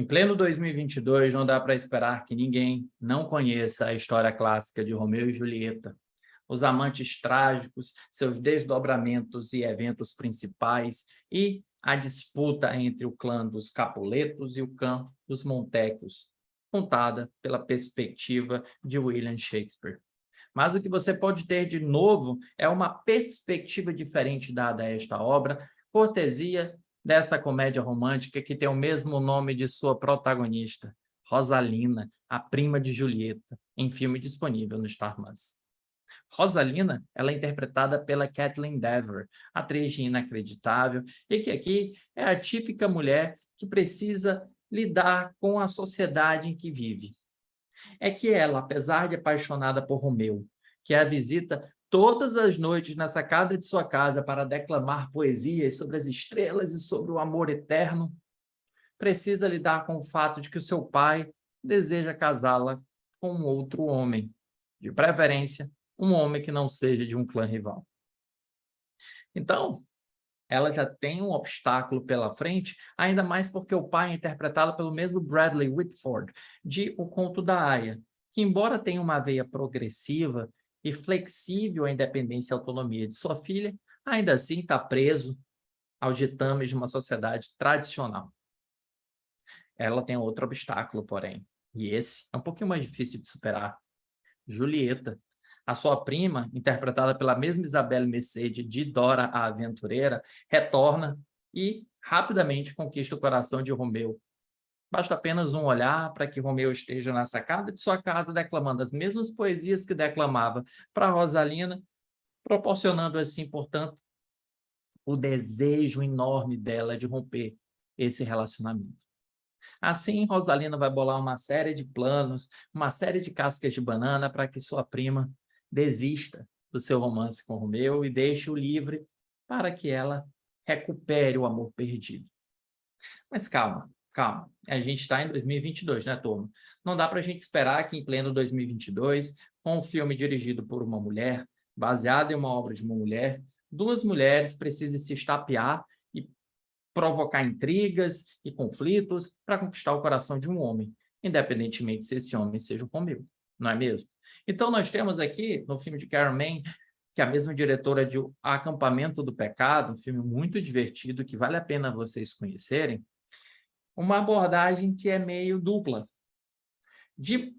Em pleno 2022, não dá para esperar que ninguém não conheça a história clássica de Romeu e Julieta, os amantes trágicos, seus desdobramentos e eventos principais e a disputa entre o clã dos Capuletos e o clã dos Montecos, contada pela perspectiva de William Shakespeare. Mas o que você pode ter de novo é uma perspectiva diferente dada a esta obra, cortesia dessa comédia romântica que tem o mesmo nome de sua protagonista, Rosalina, a prima de Julieta, em filme disponível no Star+. Rosalina, ela é interpretada pela Kathleen Dever, atriz de Inacreditável, e que aqui é a típica mulher que precisa lidar com a sociedade em que vive. É que ela, apesar de apaixonada por Romeu, que a visita todas as noites na sacada de sua casa para declamar poesias sobre as estrelas e sobre o amor eterno, precisa lidar com o fato de que o seu pai deseja casá-la com um outro homem, de preferência, um homem que não seja de um clã rival. Então, ela já tem um obstáculo pela frente, ainda mais porque o pai é interpretado pelo mesmo Bradley Whitford, de O Conto da Aia, que embora tenha uma veia progressiva e flexível à independência e autonomia de sua filha, ainda assim está preso aos ditames de uma sociedade tradicional. Ela tem outro obstáculo, porém, e esse é um pouquinho mais difícil de superar. Julieta, a sua prima, interpretada pela mesma Isabelle Merced de Dora a Aventureira, retorna e rapidamente conquista o coração de Romeu. Basta apenas um olhar para que Romeu esteja na sacada de sua casa declamando as mesmas poesias que declamava para Rosalina, proporcionando assim, portanto, o desejo enorme dela de romper esse relacionamento. Assim, Rosalina vai bolar uma série de planos, uma série de cascas de banana para que sua prima desista do seu romance com Romeu e deixe-o livre para que ela recupere o amor perdido. Mas calma, calma. A gente está em 2022, né, turma? Não dá para a gente esperar que em pleno 2022, com um filme dirigido por uma mulher, baseado em uma obra de uma mulher, duas mulheres precisem se estapear e provocar intrigas e conflitos para conquistar o coração de um homem, independentemente se esse homem seja o Romeu, não é mesmo? Então, nós temos aqui, no filme de Karen Mann, que é a mesma diretora de O Acampamento do Pecado, um filme muito divertido que vale a pena vocês conhecerem, uma abordagem que é meio dupla. De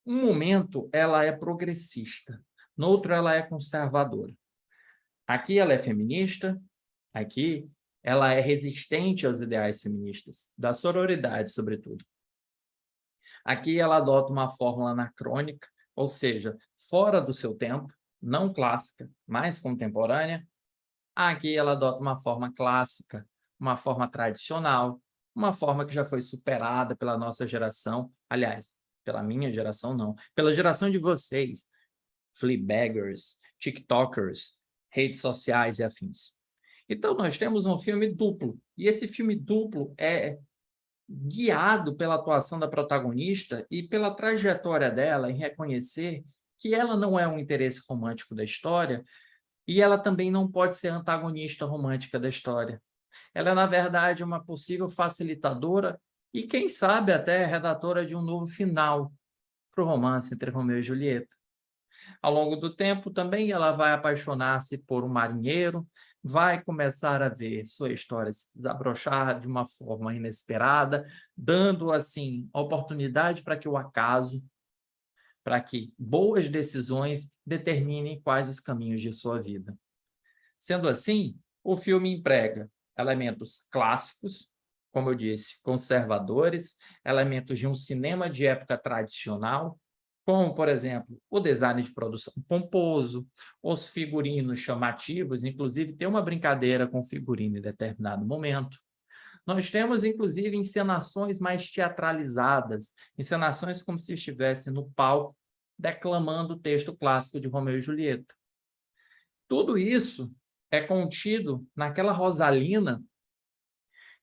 um momento, ela é progressista, no outro, ela é conservadora. Aqui ela é feminista, aqui ela é resistente aos ideais feministas, da sororidade, sobretudo. Aqui ela adota uma fórmula anacrônica, ou seja, fora do seu tempo, não clássica, mas contemporânea. Aqui ela adota uma forma clássica, uma forma tradicional, uma forma que já foi superada pela nossa geração, aliás, pela minha geração não, pela geração de vocês, Fleabaggers, TikTokers, redes sociais e afins. Então, nós temos um filme duplo, e esse filme duplo é guiado pela atuação da protagonista e pela trajetória dela em reconhecer que ela não é um interesse romântico da história e ela também não pode ser antagonista romântica da história. Ela é, na verdade, uma possível facilitadora e, quem sabe, até redatora de um novo final para o romance entre Romeu e Julieta. Ao longo do tempo, também ela vai apaixonar-se por um marinheiro, vai começar a ver sua história se desabrochar de uma forma inesperada, dando, assim, oportunidade para que o acaso, para que boas decisões determinem quais os caminhos de sua vida. Sendo assim, o filme emprega elementos clássicos, como eu disse, conservadores, elementos de um cinema de época tradicional, como, por exemplo, o design de produção pomposo, os figurinos chamativos, inclusive tem uma brincadeira com figurino em determinado momento. Nós temos, inclusive, encenações mais teatralizadas, encenações como se estivesse no palco, declamando o texto clássico de Romeu e Julieta. Tudo isso é contido naquela Rosalina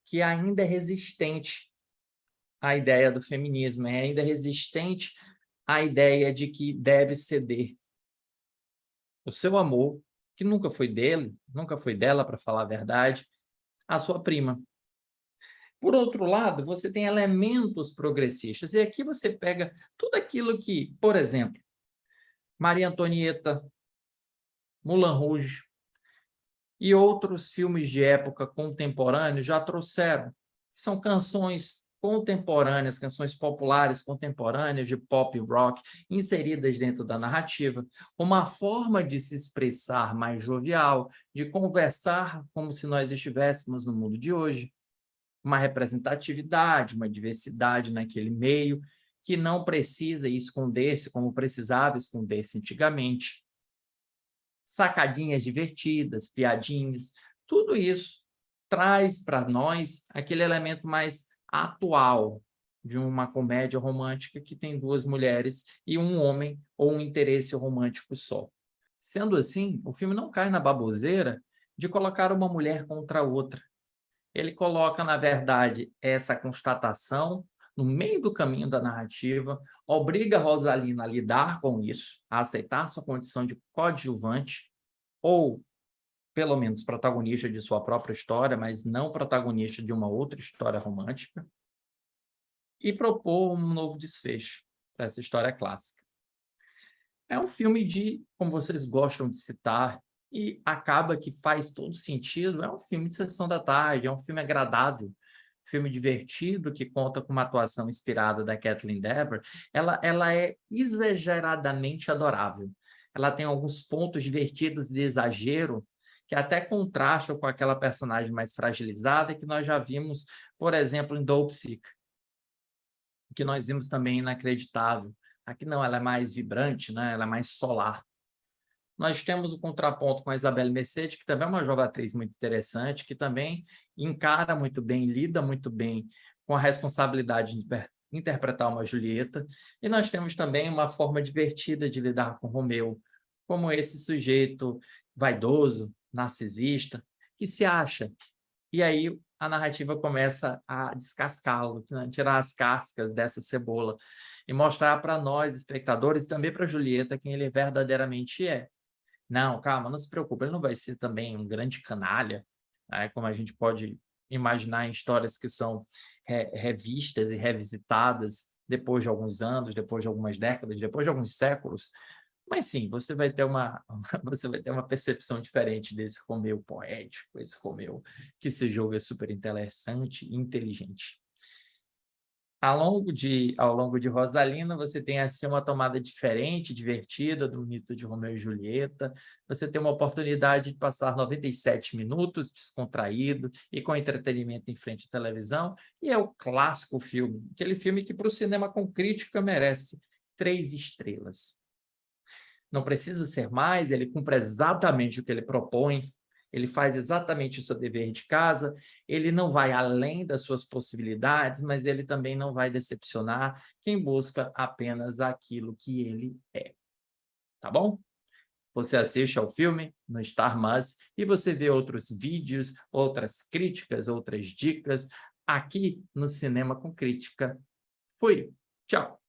que ainda é resistente à ideia do feminismo, é ainda resistente à ideia de que deve ceder o seu amor, que nunca foi dele, nunca foi dela, para falar a verdade, à sua prima. Por outro lado, você tem elementos progressistas, e aqui você pega tudo aquilo que, por exemplo, Maria Antonieta, Moulin Rouge e outros filmes de época contemporâneos já trouxeram. São canções contemporâneas, canções populares contemporâneas de pop e rock, inseridas dentro da narrativa, uma forma de se expressar mais jovial, de conversar como se nós estivéssemos no mundo de hoje, uma representatividade, uma diversidade naquele meio, que não precisa esconder-se como precisava esconder-se antigamente. Sacadinhas divertidas, piadinhas, tudo isso traz para nós aquele elemento mais atual de uma comédia romântica que tem duas mulheres e um homem ou um interesse romântico só. Sendo assim, o filme não cai na baboseira de colocar uma mulher contra a outra. Ele coloca, na verdade, essa constatação no meio do caminho da narrativa, obriga a Rosalina a lidar com isso, a aceitar sua condição de coadjuvante, ou pelo menos protagonista de sua própria história, mas não protagonista de uma outra história romântica, e propor um novo desfecho para essa história clássica. É um filme de, como vocês gostam de citar, e acaba que faz todo sentido, é um filme de sessão da tarde, é um filme agradável, filme divertido, que conta com uma atuação inspirada da Kathleen Dever. Ela é exageradamente adorável. Ela tem alguns pontos divertidos de exagero, que até contrastam com aquela personagem mais fragilizada que nós já vimos, por exemplo, em Dope Sick, que nós vimos também Inacreditável. Aqui não, ela é mais vibrante, né? Ela é mais solar. Nós temos o contraponto com a Isabelle Merced, que também é uma jovem atriz muito interessante, que também encara muito bem, lida muito bem com a responsabilidade de interpretar uma Julieta. E nós temos também uma forma divertida de lidar com Romeu, como esse sujeito vaidoso, narcisista, que se acha. E aí a narrativa começa a descascá-lo, né? Tirar as cascas dessa cebola e mostrar para nós, espectadores, e também para Julieta, quem ele verdadeiramente é. Não, calma, não se preocupe, ele não vai ser também um grande canalha, né, como a gente pode imaginar em histórias que são revistas e revisitadas depois de alguns anos, depois de algumas décadas, depois de alguns séculos. Mas sim, você vai ter uma, você vai ter uma percepção diferente desse Romeu poético, esse Romeu que se julga super interessante e inteligente. Ao longo de Rosalina, você tem assim uma tomada diferente, divertida do mito de Romeu e Julieta. Você tem uma oportunidade de passar 97 minutos descontraído e com entretenimento em frente à televisão. E é o clássico filme, aquele filme que para o cinema com crítica merece 3 estrelas. Não precisa ser mais, ele cumpre exatamente o que ele propõe, ele faz exatamente o seu dever de casa, ele não vai além das suas possibilidades, mas ele também não vai decepcionar quem busca apenas aquilo que ele é. Tá bom? Você assiste ao filme no Star Plus e você vê outros vídeos, outras críticas, outras dicas aqui no Cinema com Crítica. Fui. Tchau.